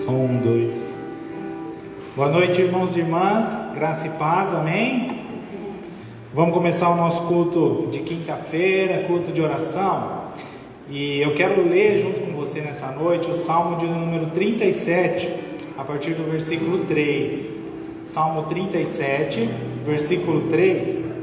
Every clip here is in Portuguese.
Som 2. Boa noite, irmãos e irmãs, graça e paz, amém? Vamos começar o nosso culto de quinta-feira, culto de oração. E eu quero ler junto com você nessa noite o Salmo de número 37, a partir do versículo 3. Salmo 37, versículo 3.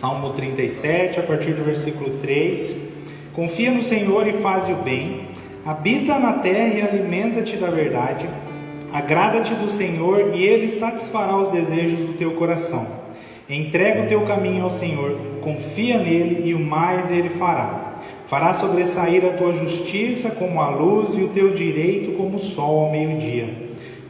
Salmo 37, a partir do versículo 3. Confia no Senhor e faze o bem, habita na terra e alimenta-te da verdade, agrada-te do Senhor e Ele satisfará os desejos do teu coração. Entrega o teu caminho ao Senhor, confia nele e o mais Ele fará. Fará sobressair a tua justiça como a luz e o teu direito como o sol ao meio-dia.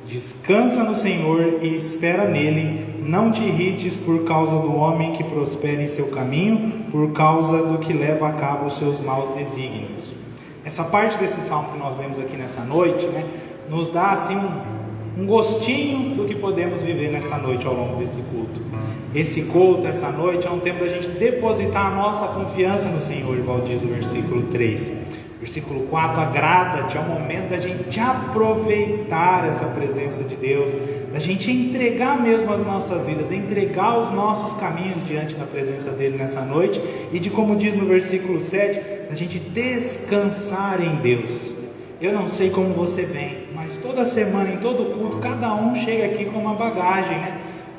Descansa no Senhor e espera nele. Não te irrites por causa do homem que prospera em seu caminho, por causa do que leva a cabo os seus maus desígnios. Essa parte desse salmo que nós lemos aqui nessa noite, nos dá assim um gostinho do que podemos viver nessa noite ao longo desse culto. Esse culto, essa noite, é um tempo da gente depositar a nossa confiança no Senhor, igual diz o versículo 3. Versículo 4, agrada-te, é o momento da gente aproveitar essa presença de Deus, da gente entregar mesmo as nossas vidas, entregar os nossos caminhos diante da presença dele nessa noite, e de como diz no versículo 7, da gente descansar em Deus. Eu não sei como você vem, mas toda semana, em todo culto, cada um chega aqui com uma bagagem,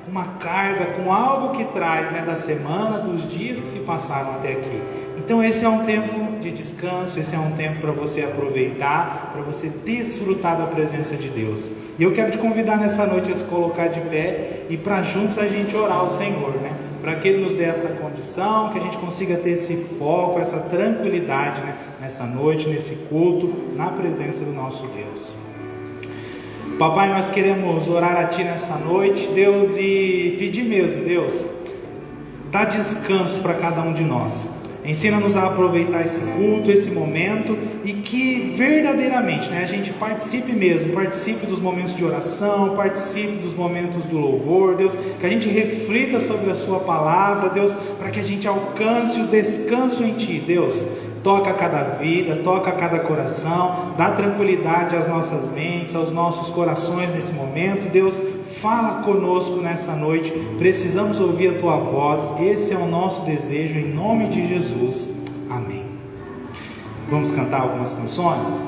uma carga, com algo que traz da semana, dos dias que se passaram até aqui. Então esse é um tempo de descanso, esse é um tempo para você aproveitar, para você desfrutar da presença de Deus. E eu quero te convidar nessa noite a se colocar de pé e para juntos a gente orar ao Senhor, para que Ele nos dê essa condição, que a gente consiga ter esse foco, essa tranquilidade, nessa noite, nesse culto, na presença do nosso Deus. Papai, nós queremos orar a Ti nessa noite, Deus, e pedir mesmo, Deus, dá descanso para cada um de nós. Ensina-nos a aproveitar esse culto, esse momento, e que verdadeiramente a gente participe dos momentos de oração, participe dos momentos do louvor, Deus, que a gente reflita sobre a Sua palavra, Deus, para que a gente alcance o descanso em Ti, Deus. Toca cada vida, toca cada coração, dá tranquilidade às nossas mentes, aos nossos corações nesse momento, Deus. Fala conosco nessa noite, precisamos ouvir a Tua voz, esse é o nosso desejo, em nome de Jesus, amém. Vamos cantar algumas canções?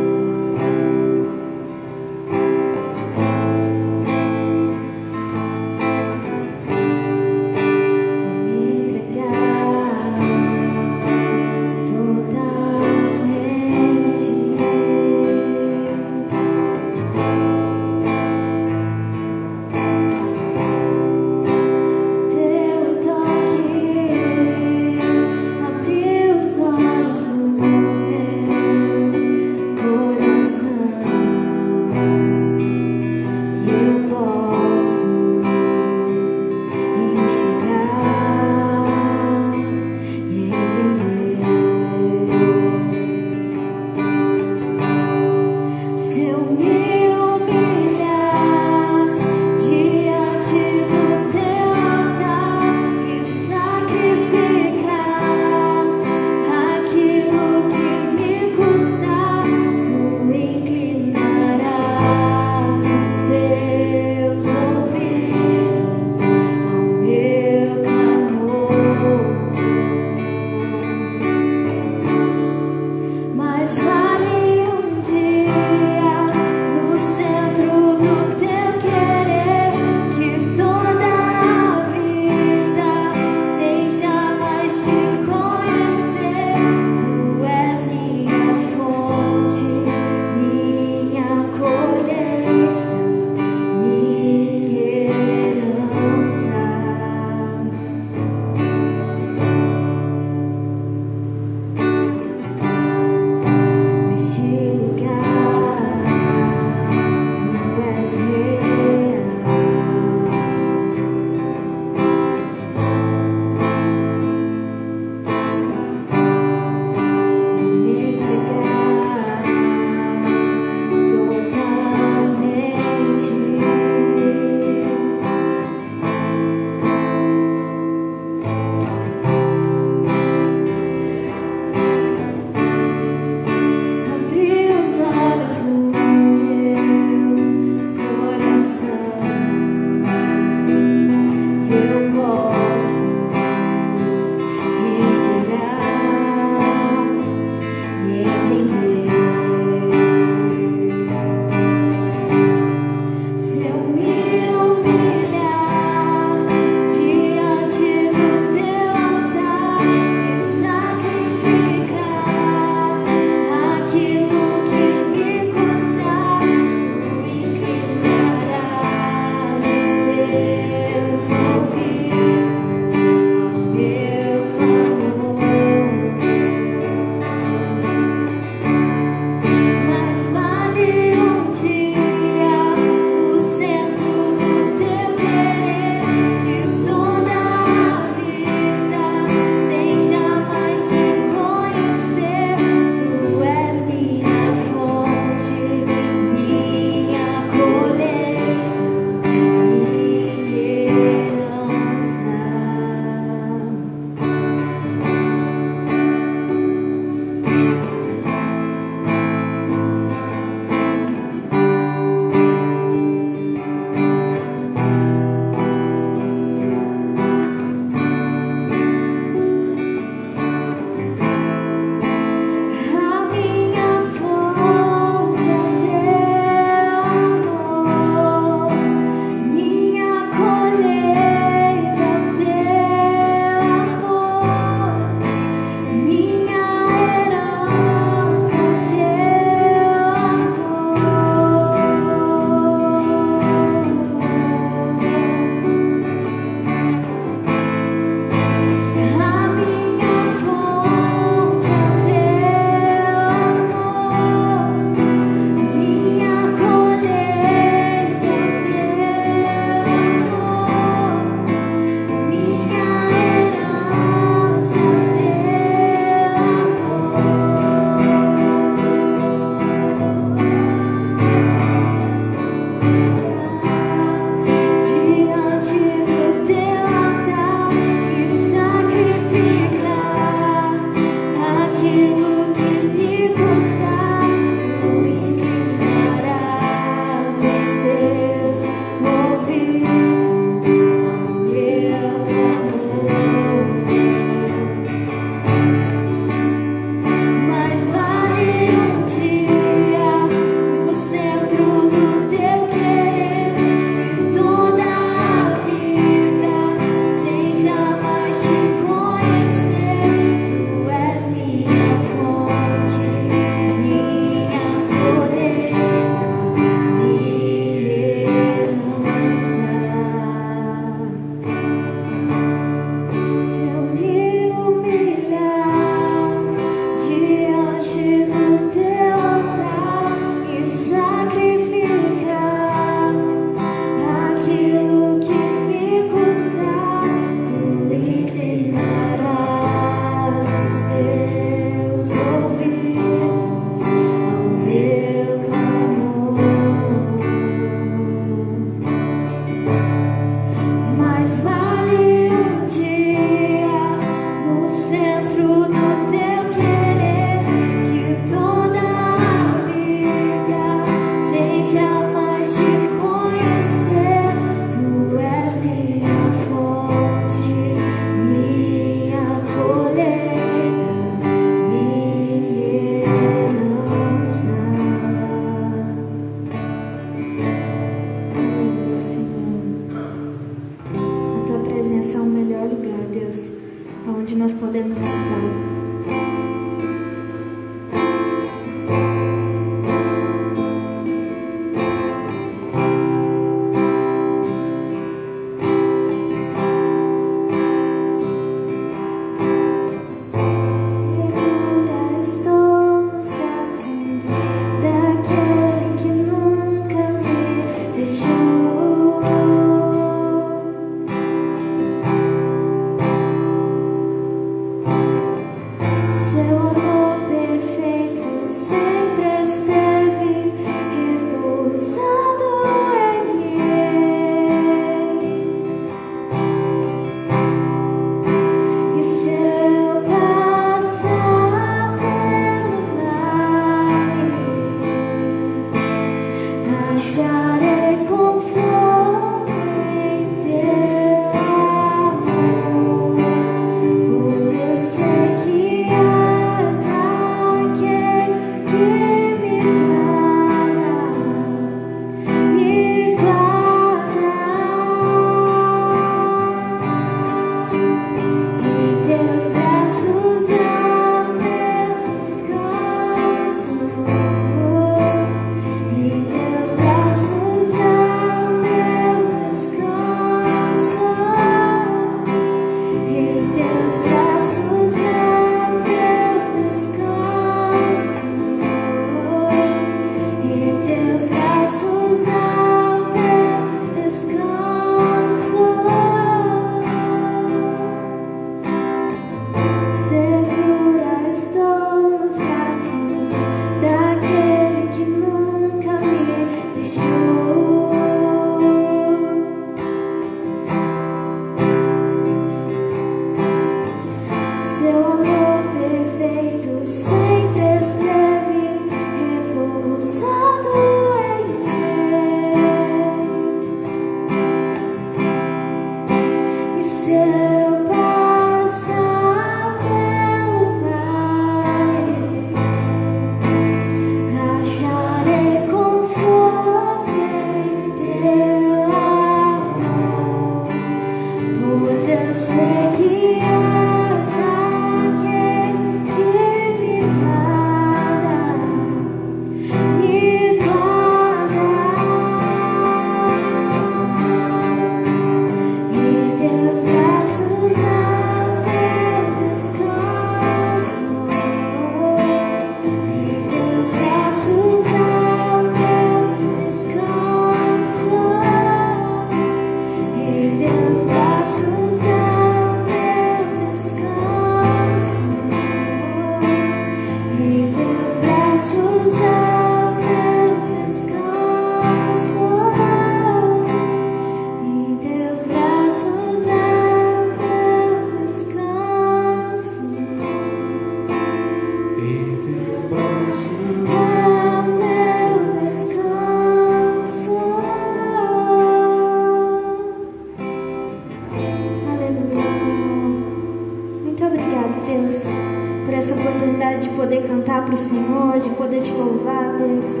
poder te louvar, Deus.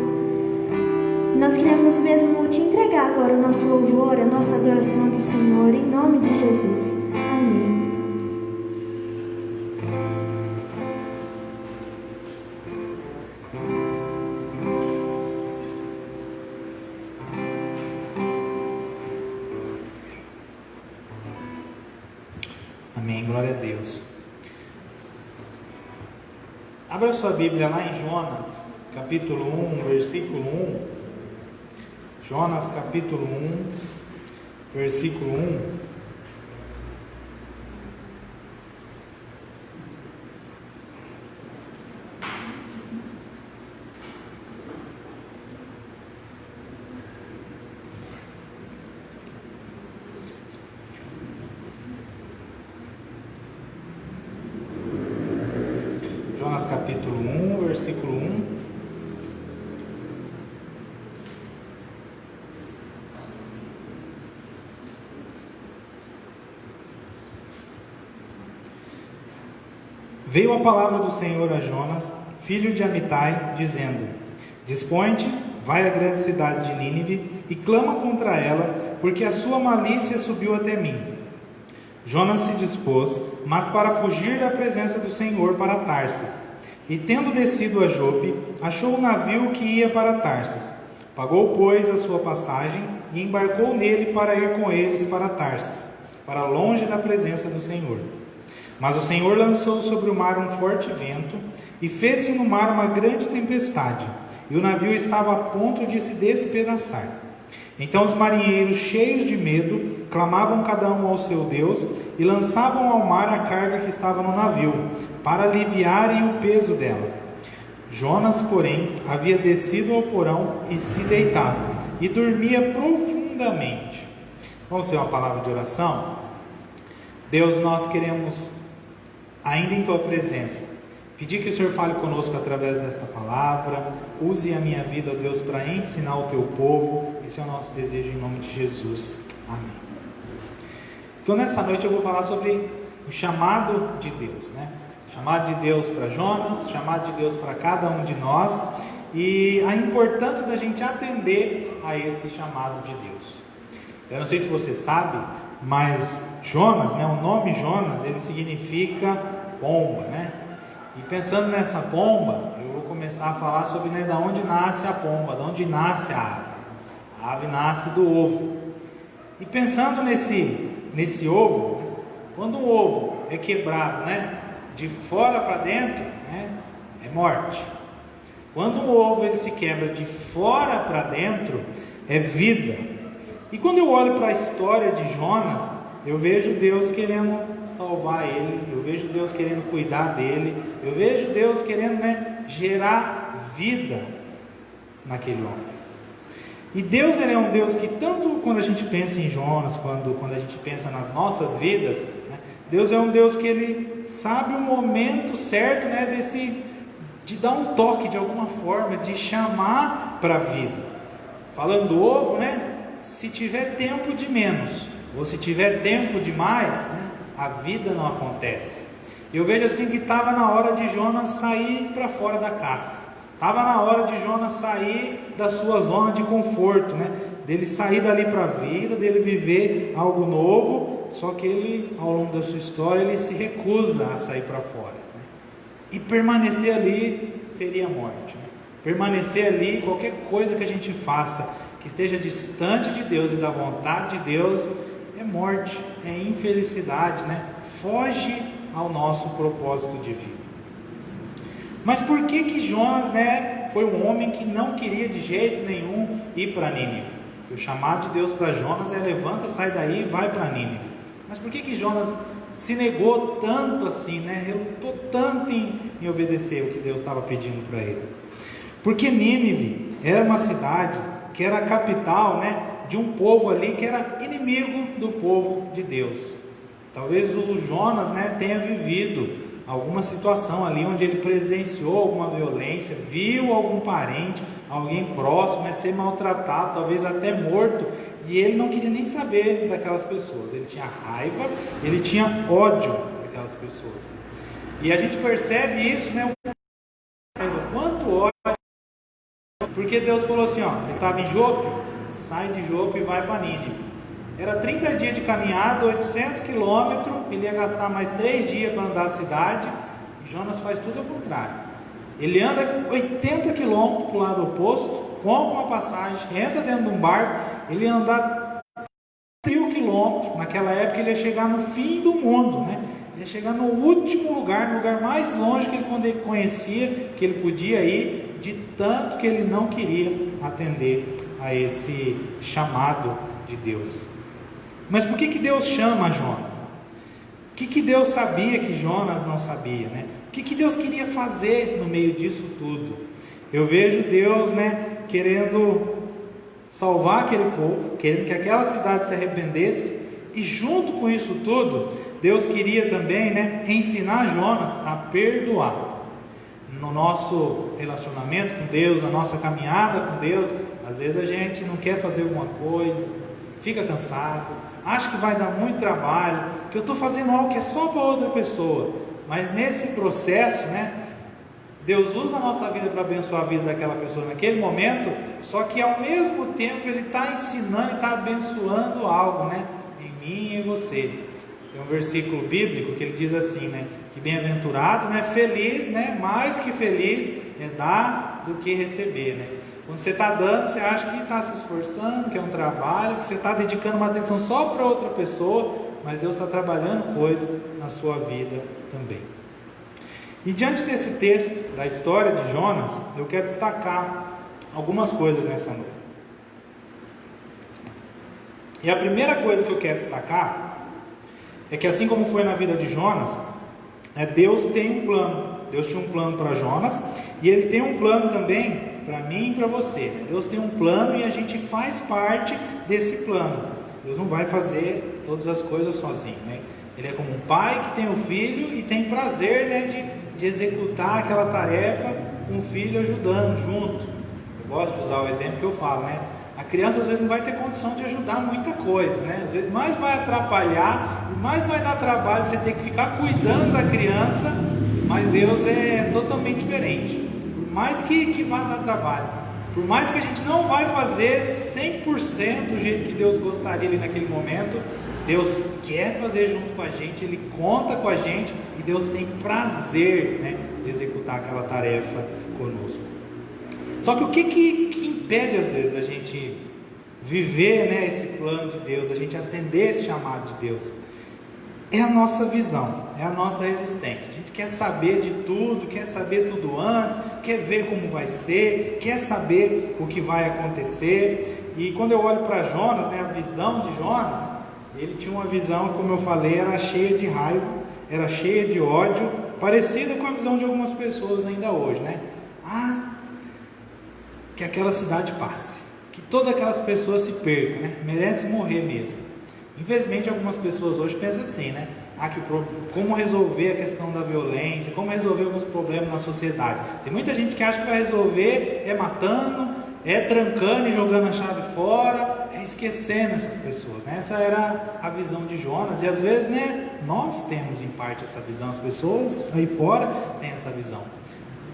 Nós queremos mesmo te entregar agora o nosso louvor, a nossa adoração para o Senhor, em nome de Jesus. Amém. Amém, glória a Deus. Abra sua Bíblia lá em Jonas, capítulo 1, versículo 1. Jonas, capítulo 1, versículo 1. Jonas capítulo 1, versículo 1. Veio a palavra do Senhor a Jonas, filho de Amitai, dizendo: Dispõe-te, vai à grande cidade de Nínive e clama contra ela, porque a sua malícia subiu até mim. Jonas se dispôs, mas para fugir da presença do Senhor para Tarsis. E tendo descido a Jope, achou um navio que ia para Tarsis. Pagou, pois, a sua passagem e embarcou nele para ir com eles para Tarsis, para longe da presença do Senhor. Mas o Senhor lançou sobre o mar um forte vento, e fez-se no mar uma grande tempestade, e o navio estava a ponto de se despedaçar. Então os marinheiros, cheios de medo, clamavam cada um ao seu Deus, e lançavam ao mar a carga que estava no navio, para aliviarem o peso dela. Jonas, porém, havia descido ao porão e se deitado, e dormia profundamente. Vamos ter uma palavra de oração? Deus, nós queremos, ainda em Tua presença, pedir que o Senhor fale conosco através desta palavra. Use a minha vida, ó Deus, para ensinar o Teu povo. Esse é o nosso desejo em nome de Jesus. Amém. Então nessa noite eu vou falar sobre o chamado de Deus, né? Chamado de Deus para Jonas, chamado de Deus para cada um de nós, e a importância da gente atender a esse chamado de Deus. Eu não sei se você sabe, mas Jonas, né, o nome Jonas, ele significa pomba, né? E pensando nessa pomba, eu vou começar a falar sobre, né, da onde nasce a pomba, da onde nasce a ave. A ave nasce do ovo. E pensando nesse ovo, né, quando um ovo é quebrado, né, de fora para dentro, né, é morte. Quando um ovo ele se quebra de fora para dentro, é vida. E quando eu olho para a história de Jonas, eu vejo Deus querendo salvar ele, eu vejo Deus querendo cuidar dele, eu vejo Deus querendo, né, gerar vida naquele homem. E Deus, ele é um Deus que tanto quando a gente pensa em Jonas, quando a gente pensa nas nossas vidas, né, Deus é um Deus que ele sabe o momento certo, né, de dar um toque de alguma forma, de chamar para a vida. Falando do ovo, né? Se tiver tempo de menos, ou se tiver tempo de mais, né, a vida não acontece. Eu vejo assim que estava na hora de Jonas sair para fora da casca. Estava na hora de Jonas sair da sua zona de conforto, né? Dele sair dali para a vida, dele viver algo novo, só que ele, ao longo da sua história, ele se recusa a sair para fora, né? E permanecer ali seria morte, né? Permanecer ali, qualquer coisa que a gente faça que esteja distante de Deus e da vontade de Deus, é morte, é infelicidade, né? Foge ao nosso propósito de vida. Mas por que Jonas, né, foi um homem que não queria de jeito nenhum ir para Nínive? O chamado de Deus para Jonas é: levanta, sai daí e vai para Nínive. Mas por que Jonas se negou tanto assim, né? Relutou tanto em obedecer o que Deus estava pedindo para ele? Porque Nínive era uma cidade que era a capital, né, de um povo ali que era inimigo do povo de Deus. Talvez o Jonas, né, tenha vivido alguma situação ali onde ele presenciou alguma violência, viu algum parente, alguém próximo, né, ser maltratado, talvez até morto, e ele não queria nem saber daquelas pessoas. Ele tinha raiva, ele tinha ódio daquelas pessoas. E a gente percebe isso, né, o quanto ódio Porque Deus falou assim, ele estava em Jope, sai de Jope e vai para Nínive. Era 30 dias de caminhada, 800 quilômetros, ele ia gastar mais 3 dias para andar a cidade, e Jonas faz tudo ao contrário. Ele anda 80 quilômetros para o lado oposto, compra uma passagem, entra dentro de um barco, ele anda 1.000 quilômetros, naquela época ele ia chegar no fim do mundo, né? Ele ia chegar no último lugar, no lugar mais longe que ele conhecia, que ele podia ir, de tanto que ele não queria atender a esse chamado de Deus. Mas por que Deus chama Jonas? O que Deus sabia que Jonas não sabia, né? O que Deus queria fazer no meio disso tudo? Eu vejo Deus, né, querendo salvar aquele povo, querendo que aquela cidade se arrependesse, e junto com isso tudo, Deus queria também, né, ensinar Jonas a perdoar. No nosso relacionamento com Deus, a nossa caminhada com Deus, às vezes a gente não quer fazer alguma coisa, fica cansado, acha que vai dar muito trabalho, que eu estou fazendo algo que é só para outra pessoa, mas nesse processo, né, Deus usa a nossa vida para abençoar a vida daquela pessoa naquele momento, só que ao mesmo tempo Ele está ensinando e está abençoando algo, né, em mim e em você. Tem um versículo bíblico que ele diz assim, né, que bem-aventurado, né, feliz, né, mais que feliz é dar do que receber, né. Quando você está dando, você acha que está se esforçando, que é um trabalho, que você está dedicando uma atenção só para outra pessoa, mas Deus está trabalhando coisas na sua vida também. E diante desse texto da história de Jonas, eu quero destacar algumas coisas nessa noite. E a primeira coisa que eu quero destacar é que, assim como foi na vida de Jonas, Deus tem um plano. Deus tinha um plano para Jonas, e Ele tem um plano também para mim e para você, né? Deus tem um plano e a gente faz parte desse plano. Deus não vai fazer todas as coisas sozinho, né? Ele é como um pai que tem um filho e tem prazer, né, de executar aquela tarefa com o filho ajudando junto. Eu gosto de usar o exemplo que eu falo, né? A criança às vezes não vai ter condição de ajudar muita coisa, né? Às vezes mais vai atrapalhar e mais vai dar trabalho, você tem que ficar cuidando da criança, mas Deus é totalmente diferente. Por mais que vá dar trabalho, por mais que a gente não vai fazer 100% do jeito que Deus gostaria ali naquele momento, Deus quer fazer junto com a gente, Ele conta com a gente e Deus tem prazer, né, de executar aquela tarefa conosco. Só que o que impede às vezes da gente viver, né, esse plano de Deus, a gente atender esse chamado de Deus? É a nossa visão, é a nossa resistência. A gente quer saber de tudo, quer saber tudo antes, quer ver como vai ser, quer saber o que vai acontecer. E quando eu olho para Jonas, né, a visão de Jonas, né, ele tinha uma visão, como eu falei, era cheia de raiva, era cheia de ódio, parecida com a visão de algumas pessoas ainda hoje, né? Que aquela cidade passe, que todas aquelas pessoas se percam, né? Merece morrer mesmo. Infelizmente algumas pessoas hoje pensam assim, né? Como resolver a questão da violência, como resolver alguns problemas na sociedade. Tem muita gente que acha que vai resolver matando, trancando e jogando a chave fora, esquecendo essas pessoas, né? Essa era a visão de Jonas, e às vezes, né, nós temos em parte essa visão, as pessoas aí fora têm essa visão.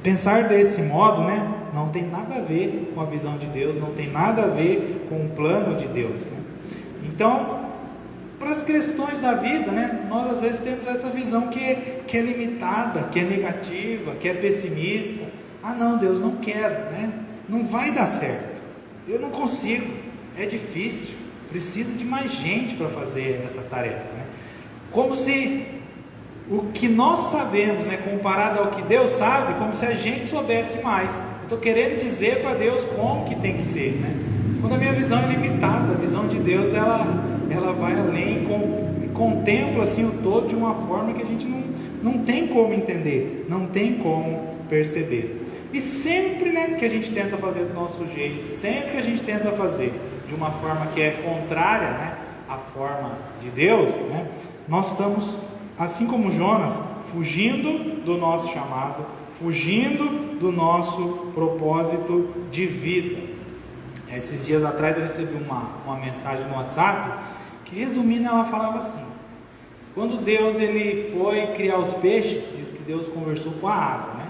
Pensar desse modo, né, não tem nada a ver com a visão de Deus, não tem nada a ver com o plano de Deus, né? Então, para as questões da vida, né, nós às vezes temos essa visão que é limitada, que é negativa, que é pessimista. Não, Deus, não quero, né? Não vai dar certo, eu não consigo, é difícil, precisa de mais gente para fazer essa tarefa, né? Como se o que nós sabemos, né, comparado ao que Deus sabe, como se a gente soubesse mais. Eu estou querendo dizer para Deus como que tem que ser, né? Quando a minha visão é limitada, a visão de Deus ela vai além e contempla assim o todo de uma forma que a gente não tem como entender, não tem como perceber. E sempre, né, que a gente tenta fazer do nosso jeito, sempre que a gente tenta fazer de uma forma que é contrária, né, à forma de Deus, né, nós estamos, assim como Jonas, fugindo do nosso chamado, fugindo do nosso propósito de vida. Esses dias atrás eu recebi uma mensagem no WhatsApp, que resumindo ela falava assim: quando Deus ele foi criar os peixes, diz que Deus conversou com a água, né?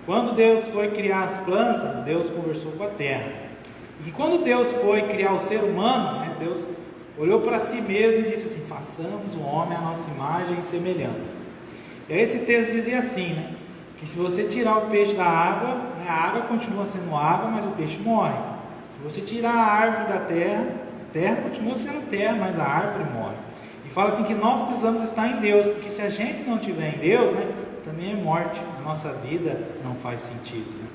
Quando Deus foi criar as plantas, Deus conversou com a terra. E quando Deus foi criar o ser humano, né, Deus olhou para si mesmo e disse assim: façamos o homem à nossa imagem e semelhança. E aí esse texto dizia assim, né, que se você tirar o peixe da água, né, a água continua sendo água, mas o peixe morre. Se você tirar a árvore da terra, a terra continua sendo terra, mas a árvore morre. E fala assim que nós precisamos estar em Deus, porque se a gente não estiver em Deus, né, também é morte, a nossa vida não faz sentido, né?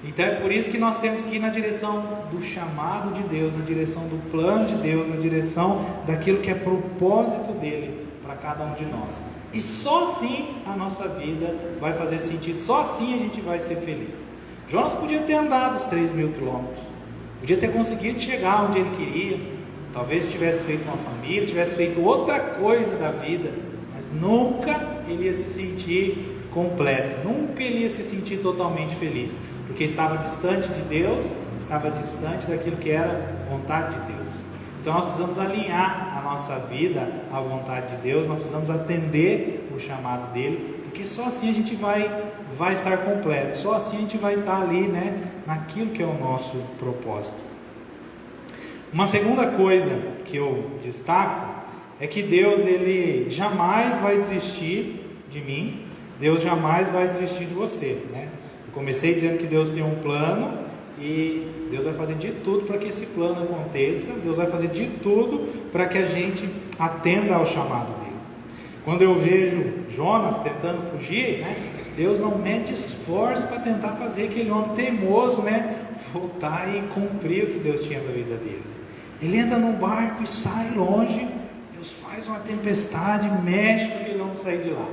Então é por isso que nós temos que ir na direção do chamado de Deus, na direção do plano de Deus, na direção daquilo que é propósito dele para cada um de nós. E só assim a nossa vida vai fazer sentido, só assim a gente vai ser feliz. Jonas podia ter andado os 3.000 quilômetros, podia ter conseguido chegar onde ele queria, talvez tivesse feito uma família, tivesse feito outra coisa da vida, mas nunca ele ia se sentir completo, nunca ele ia se sentir totalmente feliz, porque estava distante de Deus, estava distante daquilo que era vontade de Deus. Então nós precisamos alinhar a nossa vida à vontade de Deus, nós precisamos atender o chamado dele, porque só assim a gente vai estar completo, só assim a gente vai estar ali, né, naquilo que é o nosso propósito. Uma segunda coisa que eu destaco é que Deus, ele jamais vai desistir de mim, Deus jamais vai desistir de você, né? Eu comecei dizendo que Deus tem um plano e Deus vai fazer de tudo para que esse plano aconteça, Deus vai fazer de tudo para que a gente atenda ao chamado dele. Quando eu vejo Jonas tentando fugir, né, Deus não mede esforço para tentar fazer aquele homem teimoso, né, voltar e cumprir o que Deus tinha para a vida dele. Ele entra num barco e sai longe, Deus faz uma tempestade, mexe para ele não sair de lá.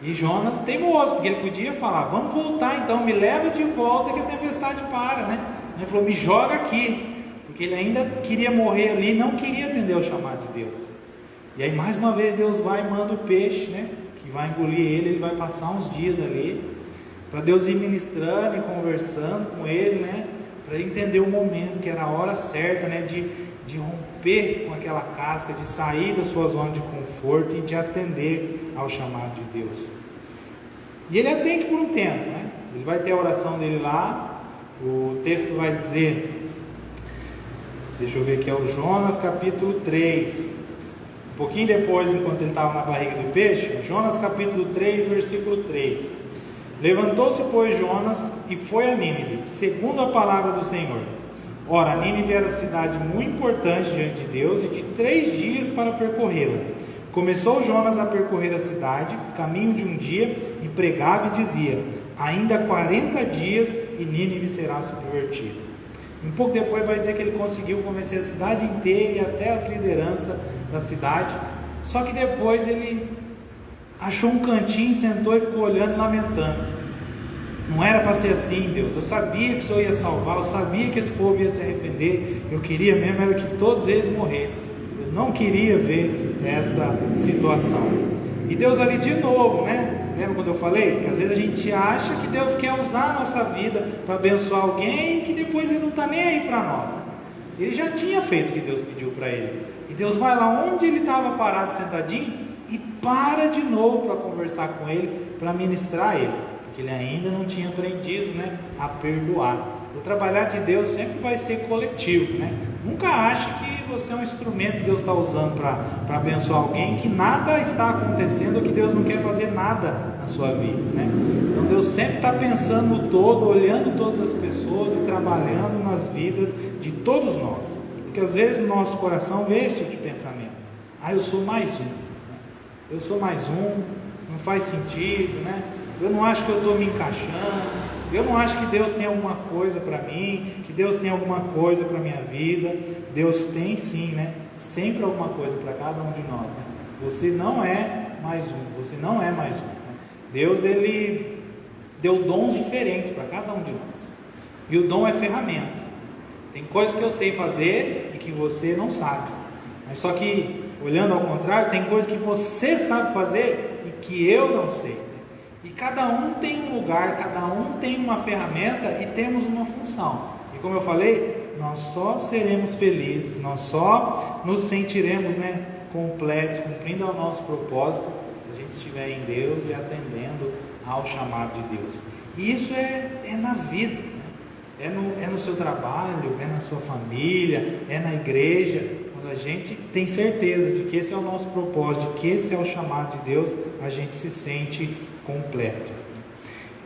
E Jonas teimoso, porque ele podia falar: vamos voltar então, me leva de volta que a tempestade para, né? Ele falou: me joga aqui, porque ele ainda queria morrer ali, não queria atender ao chamado de Deus. E aí mais uma vez Deus vai e manda o peixe, né, que vai engolir ele vai passar uns dias ali, para Deus ir ministrando e conversando com ele, né, para ele entender o momento, que era a hora certa, né, de romper com aquela casca, de sair da sua zona de conforto e de atender ao chamado de Deus. E ele atende por um tempo, né? Ele vai ter a oração dele lá, o texto vai dizer, deixa eu ver aqui, é o Jonas capítulo 3, um pouquinho depois, enquanto ele estava na barriga do peixe, Jonas capítulo 3, versículo 3. Levantou-se, pois, Jonas e foi a Nínive, segundo a palavra do Senhor. Ora, Nínive era cidade muito importante diante de Deus e de 3 dias para percorrê-la. Começou Jonas a percorrer a cidade, caminho de um dia, e pregava e dizia: ainda 40 dias e Nínive será subvertida. Um pouco depois vai dizer que ele conseguiu convencer a cidade inteira e até as lideranças da cidade, só que depois ele achou um cantinho, sentou e ficou olhando, lamentando. Não era para ser assim, Deus. Eu sabia que o Senhor ia salvar, eu sabia que esse povo ia se arrepender. Eu queria mesmo era que todos eles morressem. Eu não queria ver essa situação. E Deus ali de novo, né? Lembra quando eu falei? Que às vezes a gente acha que Deus quer usar a nossa vida para abençoar alguém e que depois Ele não está nem aí para nós, né? Ele já tinha feito o que Deus pediu para ele. E Deus vai lá onde ele estava parado, sentadinho, e para de novo para conversar com ele, para ministrar a ele. Que ele ainda não tinha aprendido, né, a perdoar. O trabalhar de Deus sempre vai ser coletivo, né? Nunca ache que você é um instrumento que Deus está usando para abençoar alguém, que nada está acontecendo, ou que Deus não quer fazer nada na sua vida, né? Então Deus sempre está pensando no todo, olhando todas as pessoas e trabalhando nas vidas de todos nós. Porque às vezes no nosso coração vê esse tipo de pensamento: eu sou mais um, né? Eu sou mais um, não faz sentido, né? Eu não acho que eu estou me encaixando, eu não acho que Deus tem alguma coisa para mim, que Deus tem alguma coisa para a minha vida. Deus tem sim, né? Sempre alguma coisa para cada um de nós, né? Você não é mais um, você não é mais um, né? Deus, Ele deu dons diferentes para cada um de nós, e o dom é ferramenta. Tem coisas que eu sei fazer e que você não sabe, mas só que, olhando ao contrário, tem coisas que você sabe fazer e que eu não sei. E cada um tem um lugar, cada um tem uma ferramenta e temos uma função. E como eu falei, nós só seremos felizes, nós só nos sentiremos, né, completos, cumprindo o nosso propósito, se a gente estiver em Deus e atendendo ao chamado de Deus. E isso é na vida, né? É no seu trabalho, é na sua família, é na igreja. Quando a gente tem certeza de que esse é o nosso propósito, de que esse é o chamado de Deus, a gente se sente completo.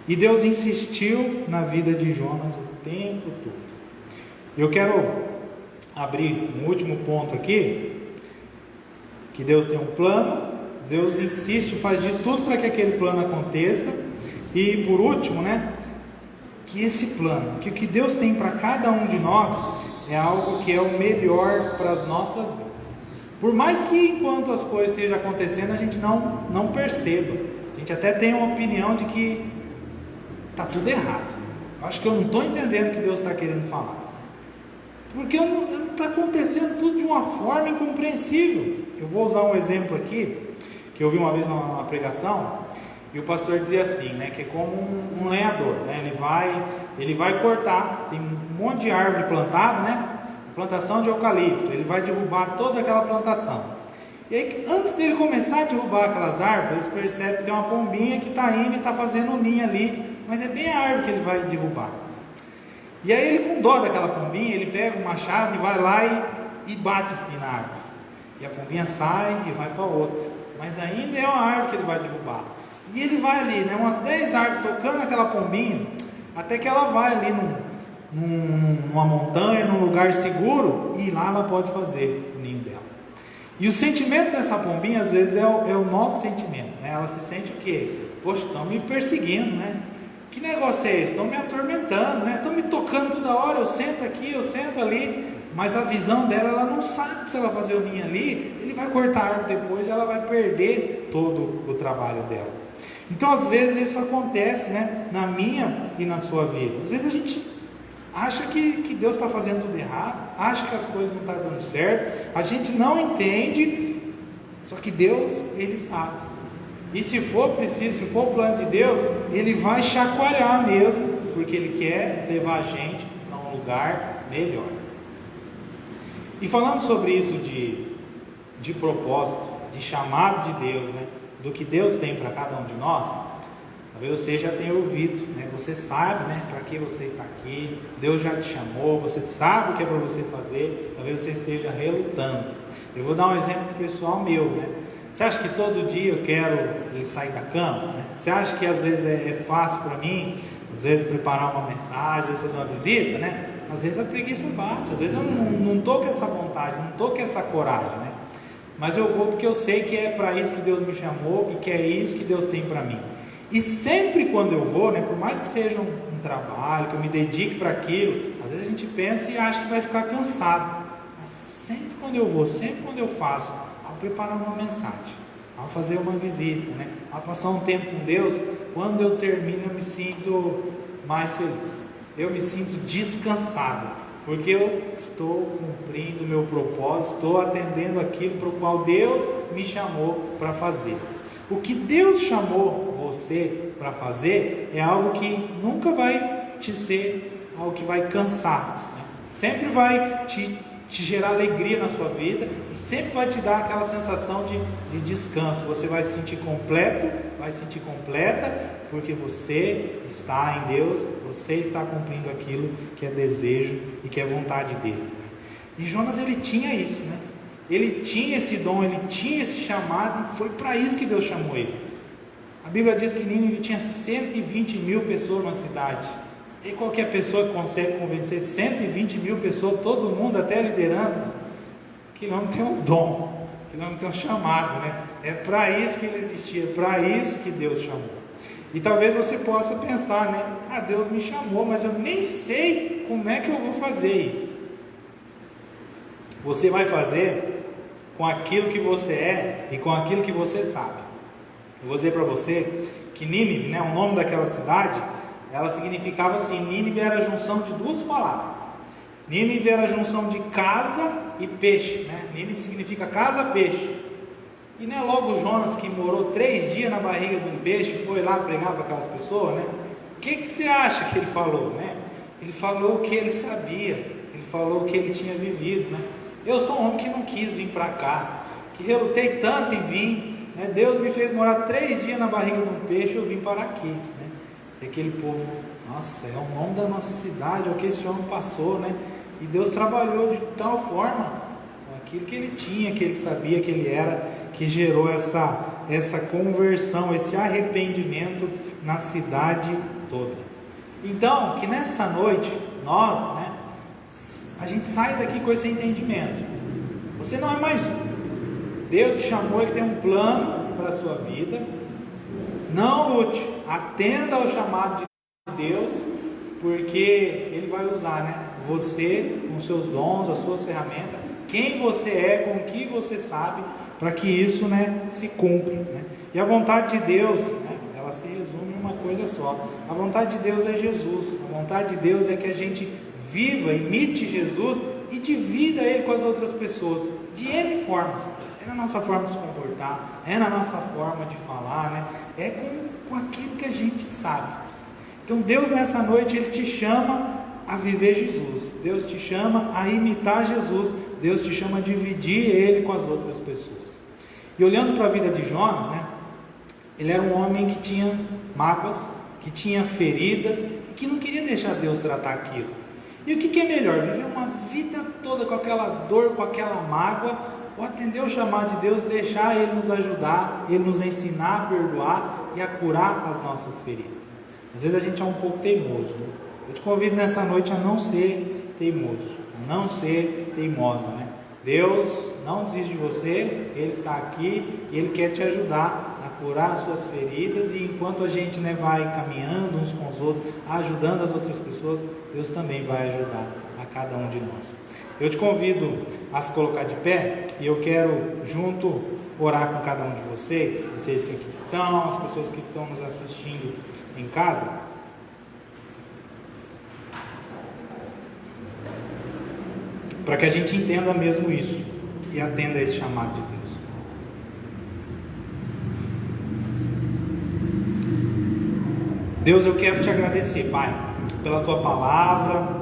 E Deus insistiu na vida de Jonas o tempo todo. Eu quero abrir um último ponto aqui, que Deus tem um plano, Deus insiste, faz de tudo para que aquele plano aconteça. E por último, né, que esse plano, que o que Deus tem para cada um de nós é algo que é o melhor para as nossas vidas. Por mais que enquanto as coisas estejam acontecendo a gente não perceba, a gente até tem uma opinião de que está tudo errado. Eu acho que eu não estou entendendo o que Deus está querendo falar, porque não está acontecendo tudo de uma forma incompreensível. Eu vou usar um exemplo aqui, que eu vi uma vez numa pregação, e o pastor dizia assim, né, que é como um lenhador, né, ele vai cortar, tem um monte de árvore plantada, né, plantação de eucalipto, ele vai derrubar toda aquela plantação. E aí, antes dele começar a derrubar aquelas árvores, ele percebe que tem uma pombinha que está indo e está fazendo um ninho ali, mas é bem a árvore que ele vai derrubar. E aí ele, com dó daquela pombinha, ele pega o machado e vai lá e bate assim na árvore. E a pombinha sai e vai para outra, mas ainda é uma árvore que ele vai derrubar. E ele vai ali, né, umas 10 árvores tocando aquela pombinha, até que ela vai ali numa montanha, num lugar seguro, e lá ela pode fazer o ninho dela. E o sentimento dessa pombinha, às vezes, é o nosso sentimento, né? Ela se sente o quê? Poxa, estão me perseguindo, né? Que negócio é esse? Estão me atormentando, né? Estão me tocando toda hora, eu sento aqui, eu sento ali. Mas a visão dela, ela não sabe que se ela fazer o ninho ali, ele vai cortar a árvore depois, ela vai perder todo o trabalho dela. Então, às vezes, isso acontece, né, na minha e na sua vida. Às vezes a gente acha que Deus está fazendo tudo errado, acha que as coisas não estão dando certo, a gente não entende, só que Deus, Ele sabe. E se for preciso, se for o plano de Deus, Ele vai chacoalhar mesmo, porque Ele quer levar a gente a um lugar melhor. E falando sobre isso de propósito, de chamado de Deus, né, do que Deus tem para cada um de nós, talvez você já tenha ouvido, né, você sabe, né, para que você está aqui, Deus já te chamou, você sabe o que é para você fazer, talvez você esteja relutando. Eu vou dar um exemplo pessoal meu, né? Você acha que todo dia eu quero sair da cama? Né? Você acha que às vezes é fácil para mim, às vezes preparar uma mensagem, às vezes fazer uma visita, né? Às vezes a preguiça bate, às vezes eu não estou com essa vontade, não estou com essa coragem, né? Mas eu vou porque eu sei que é para isso que Deus me chamou e que é isso que Deus tem para mim. E sempre quando eu vou, né, por mais que seja um trabalho, que eu me dedique para aquilo, às vezes a gente pensa e acha que vai ficar cansado. Mas sempre quando eu vou, sempre quando eu faço, ao preparar uma mensagem, ao fazer uma visita, né, ao passar um tempo com Deus, quando eu termino eu me sinto mais feliz. Eu me sinto descansado, porque eu estou cumprindo o meu propósito, estou atendendo aquilo para o qual Deus me chamou para fazer. O que Deus chamou você para fazer é algo que nunca vai te ser algo que vai cansar, né? Sempre vai te gerar alegria na sua vida e sempre vai te dar aquela sensação de descanso. Você vai se sentir completo, vai se sentir completa, porque você está em Deus, você está cumprindo aquilo que é desejo e que é vontade dele. E Jonas, ele tinha isso, né? Ele tinha esse dom, ele tinha esse chamado e foi para isso que Deus chamou ele. A Bíblia diz que Nínive tinha 120 mil pessoas na cidade. E qualquer pessoa que consegue convencer 120 mil pessoas, todo mundo, até a liderança, que não tem um dom, que não tem um chamado, né? É para isso que ele existia, é para isso que Deus chamou. E talvez você possa pensar, né? Ah, Deus me chamou, mas eu nem sei como é que eu vou fazer isso. Você vai fazer com aquilo que você é e com aquilo que você sabe. Eu vou dizer para você que Nínive, né, o nome daquela cidade, ela significava assim, Nínive era a junção de duas palavras. Nínive era a junção de casa e peixe, né? Nínive significa casa, peixe. E não é logo Jonas, que morou 3 dias na barriga de um peixe, foi lá pregar para aquelas pessoas, né? O que você acha que ele falou, né? Ele falou o que ele sabia, ele falou o que ele tinha vivido, né? Eu sou um homem que não quis vir para cá, que relutei tanto em vir, né? Deus me fez morar 3 dias na barriga de um peixe, eu vim para aqui, né? E aquele povo, nossa, é o nome da nossa cidade, é o que esse homem passou, né? E Deus trabalhou de tal forma, com aquilo que ele tinha, que ele sabia que ele era, que gerou essa conversão, esse arrependimento na cidade toda. Então, que nessa noite, nós, né, a gente sai daqui com esse entendimento. Você não é mais um. Deus te chamou, Ele tem um plano para a sua vida. Não lute, atenda ao chamado de Deus, porque Ele vai usar, né, você, com seus dons, as suas ferramentas, quem você é, com o que você sabe, para que isso, né, se cumpra, né? E a vontade de Deus, né, ela se resume em uma coisa só. A vontade de Deus é Jesus. A vontade de Deus é que a gente viva, imite Jesus e divida Ele com as outras pessoas, de N formas. É na nossa forma de se comportar, é na nossa forma de falar, né? É com aquilo que a gente sabe. Então Deus nessa noite, Ele te chama a viver Jesus. Deus te chama a imitar Jesus. Deus te chama a dividir Ele com as outras pessoas. E olhando para a vida de Jonas, né? Ele era um homem que tinha mágoas, que tinha feridas, e que não queria deixar Deus tratar aquilo. E o que é melhor? Viver uma vida toda com aquela dor, com aquela mágoa, ou atender o chamado de Deus, deixar Ele nos ajudar, Ele nos ensinar a perdoar e a curar as nossas feridas. Às vezes a gente é um pouco teimoso, né? Eu te convido nessa noite a não ser teimoso, a não ser teimosa, né? Deus não desiste de você, Ele está aqui e Ele quer te ajudar a curar as suas feridas. E enquanto a gente, né, vai caminhando uns com os outros, ajudando as outras pessoas, Deus também vai ajudar a cada um de nós. Eu te convido a se colocar de pé e eu quero junto orar com cada um de vocês que aqui estão, as pessoas que estão nos assistindo em casa. Para que a gente entenda mesmo isso e atenda a esse chamado de Deus. Deus, eu quero te agradecer, Pai, pela Tua palavra,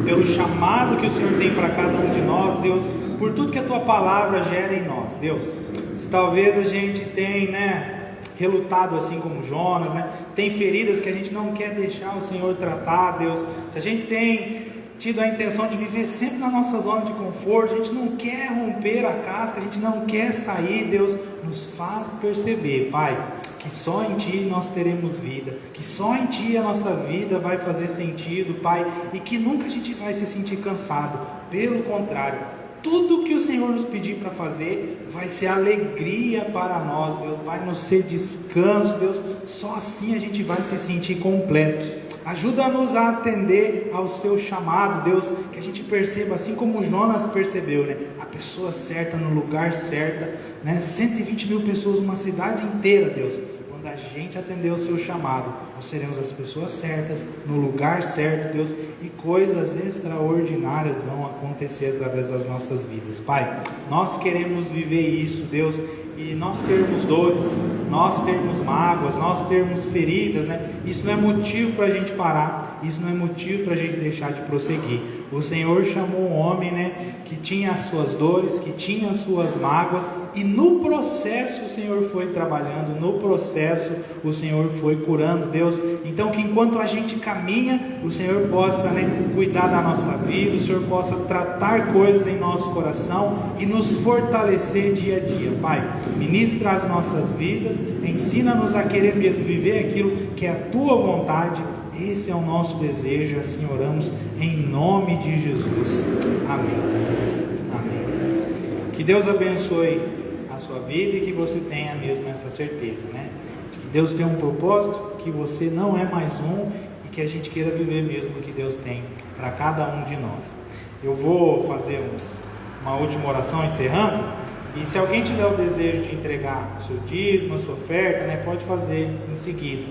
pelo chamado que o Senhor tem para cada um de nós, Deus, por tudo que a Tua palavra gera em nós, Deus. Se talvez a gente tenha, né, relutado assim como Jonas, né, tem feridas que a gente não quer deixar o Senhor tratar, Deus. Se a gente tem tido a intenção de viver sempre na nossa zona de conforto, a gente não quer romper a casca, a gente não quer sair, Deus, nos faz perceber, Pai, que só em Ti nós teremos vida, que só em Ti a nossa vida vai fazer sentido, Pai, e que nunca a gente vai se sentir cansado. Pelo contrário, tudo que o Senhor nos pedir para fazer vai ser alegria para nós, Deus, vai nos ser descanso, Deus. Só assim a gente vai se sentir completos. Ajuda-nos a atender ao Seu chamado, Deus, que a gente perceba, assim como Jonas percebeu, né? A pessoa certa no lugar certo, né? 120 mil pessoas, uma cidade inteira, Deus. Quando a gente atender o Seu chamado, nós seremos as pessoas certas, no lugar certo, Deus, e coisas extraordinárias vão acontecer através das nossas vidas. Pai, nós queremos viver isso, Deus, e nós termos dores, nós termos mágoas, nós termos feridas, né? Isso não é motivo para a gente parar, isso não é motivo para a gente deixar de prosseguir. O Senhor chamou um homem, né, que tinha as suas dores, que tinha as suas mágoas, e no processo o Senhor foi trabalhando, no processo o Senhor foi curando, Deus. Então que enquanto a gente caminha, o Senhor possa, né, cuidar da nossa vida, o Senhor possa tratar coisas em nosso coração e nos fortalecer dia a dia. Pai, ministra as nossas vidas, ensina-nos a querer mesmo viver aquilo que é a Tua vontade. Esse é o nosso desejo, assim oramos em nome de Jesus. Amém. Amém. Que Deus abençoe a sua vida e que você tenha mesmo essa certeza, né? De que Deus tem um propósito, que você não é mais um e que a gente queira viver mesmo o que Deus tem para cada um de nós. Eu vou fazer uma última oração encerrando, e se alguém tiver o desejo de entregar o seu dízimo, a sua oferta, né, pode fazer em seguida.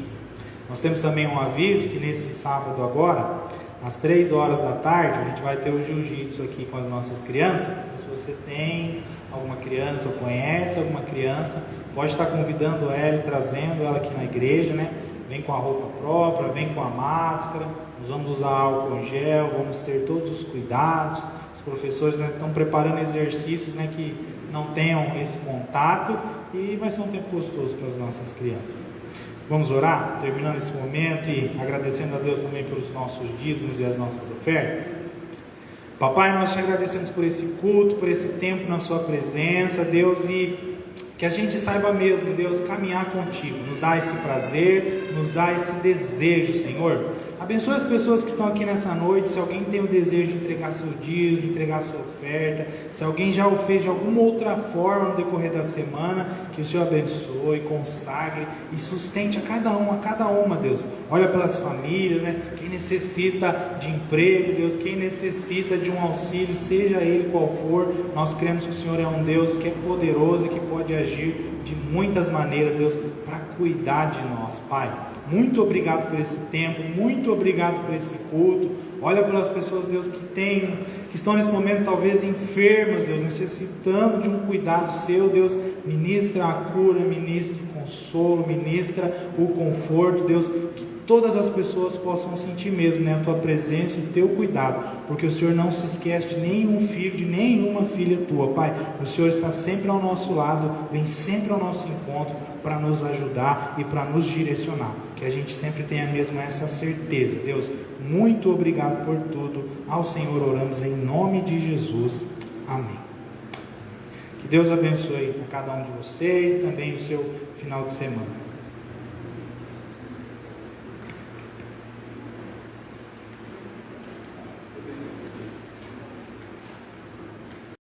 Nós temos também um aviso que nesse sábado agora, às 3 horas da tarde, a gente vai ter o jiu-jitsu aqui com as nossas crianças. Então, se você tem alguma criança ou conhece alguma criança, pode estar convidando ela e trazendo ela aqui na igreja, né? Vem com a roupa própria, vem com a máscara, nós vamos usar álcool em gel, vamos ter todos os cuidados. Os professores, né, estão preparando exercícios, né, que não tenham esse contato, e vai ser um tempo gostoso para as nossas crianças. Vamos orar, terminando esse momento e agradecendo a Deus também pelos nossos dízimos e as nossas ofertas. Papai, nós te agradecemos por esse culto, por esse tempo na sua presença, Deus, e que a gente saiba mesmo, Deus, caminhar contigo. Nos dá esse prazer, nos dá esse desejo, Senhor. Abençoe as pessoas que estão aqui nessa noite. Se alguém tem o desejo de entregar seu dízimo, de entregar sua oferta, se alguém já o fez de alguma outra forma no decorrer da semana, que o Senhor abençoe, consagre e sustente a cada uma, Deus. Olha pelas famílias, né? Quem necessita de emprego, Deus, quem necessita de um auxílio, seja ele qual for, nós cremos que o Senhor é um Deus que é poderoso e que pode agir de muitas maneiras, Deus, para cuidar de nós, Pai. Muito obrigado por esse tempo, muito obrigado por esse culto. Olha pelas pessoas, Deus, que estão nesse momento talvez enfermas, Deus, necessitando de um cuidado seu, Deus. Ministra a cura, ministra o consolo, ministra o conforto, Deus, que todas as pessoas possam sentir mesmo, né, a tua presença e o teu cuidado, porque o Senhor não se esquece de nenhum filho, de nenhuma filha tua, Pai. O Senhor está sempre ao nosso lado, vem sempre ao nosso encontro para nos ajudar e para nos direcionar, que a gente sempre tenha mesmo essa certeza. Deus, muito obrigado por tudo. Ao Senhor oramos em nome de Jesus, amém. Que Deus abençoe a cada um de vocês e também o seu final de semana.